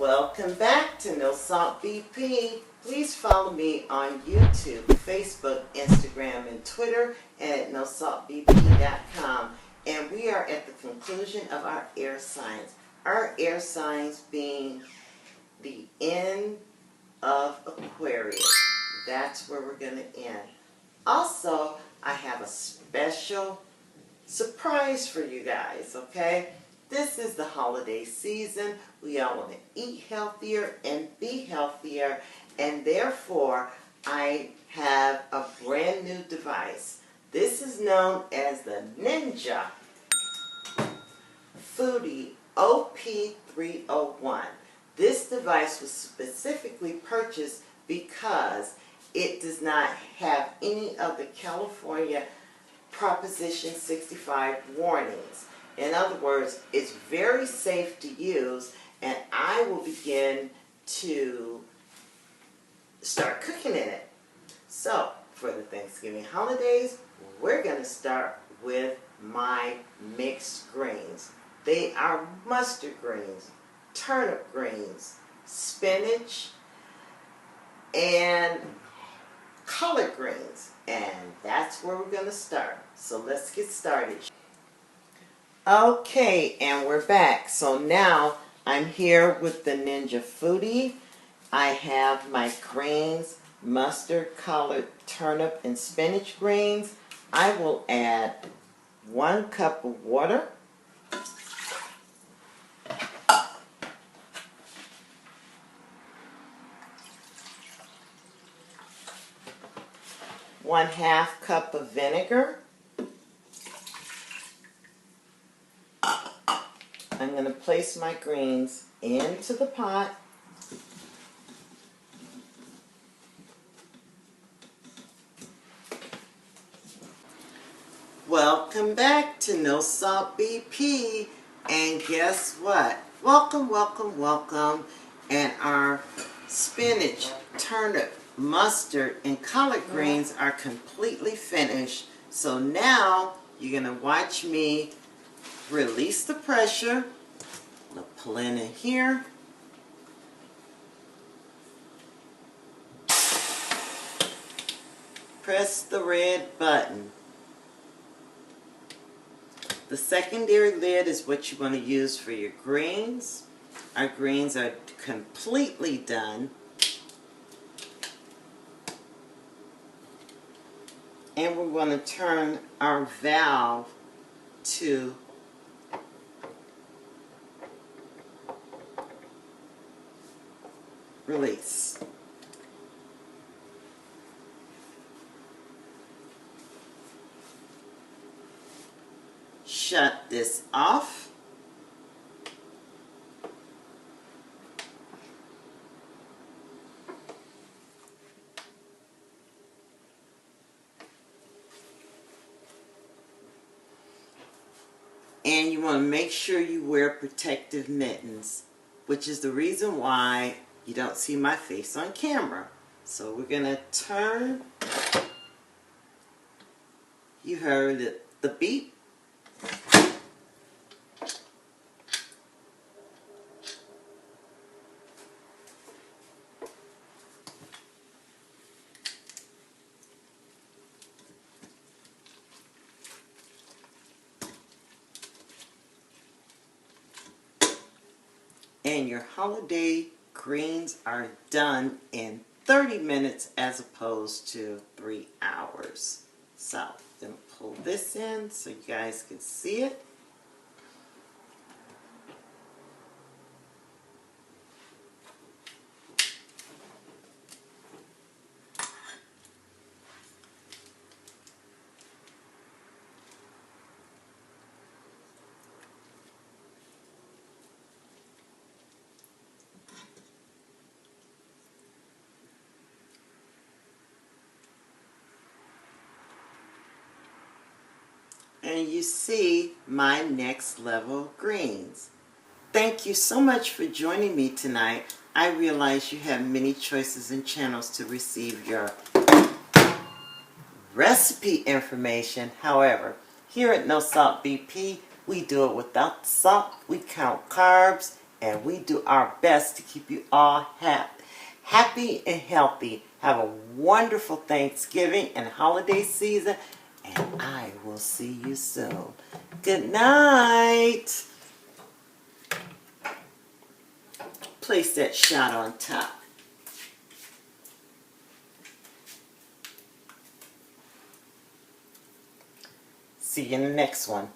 Welcome back to No Salt BP. Please follow me on YouTube, Facebook, Instagram, and Twitter at nosaltbp.com. And we are at the conclusion of our air signs. Our air signs being the end of Aquarius. That's where we're going to end. Also, I have a special surprise for you guys, okay? This is the holiday season. We all want to eat healthier and be healthier, and therefore I have a brand new device. This is known as the Ninja Foodie OP301. This device was specifically purchased because it does not have any of the California Proposition 65 warnings. In other words, it's very safe to use, and I will begin to start cooking in it. So, for the Thanksgiving holidays, we're going to start with my mixed greens. They are mustard greens, turnip greens, spinach, and collard greens. And that's where we're going to start. So let's get started. Okay, and we're back. So now I'm here with the Ninja Foodie. I have my greens, mustard, collard, turnip, and spinach greens. I will add 1 cup of water. ½ cup of vinegar. I'm going to place my greens into the pot. Welcome back to No Salt BP, and guess what? Welcome, welcome, welcome. And our spinach, turnip, mustard, and collard greens are completely finished. So now you're going to watch me release the pressure. I'm going to pull in here. Press the red button. The secondary lid is what you want to use for your greens. Our greens are completely done. And we're going to turn our valve to release. Shut this off. And you want to make sure you wear protective mittens, which is the reason why you don't see my face on camera. So we're going to turn. You heard it, the beep. And your holiday greens are done in 30 minutes as opposed to 3 hours. So I'm going to pull this in so you guys can see it. And you see my next level greens. Thank you so much for joining me tonight. I realize you have many choices and channels to receive your recipe information. However, here at No Salt BP, we do it without salt. We count carbs And we do our best to keep you all happy and healthy. Have a wonderful Thanksgiving and holiday season. And I will see you soon. Good night. Place that shot on top. See you in the next one.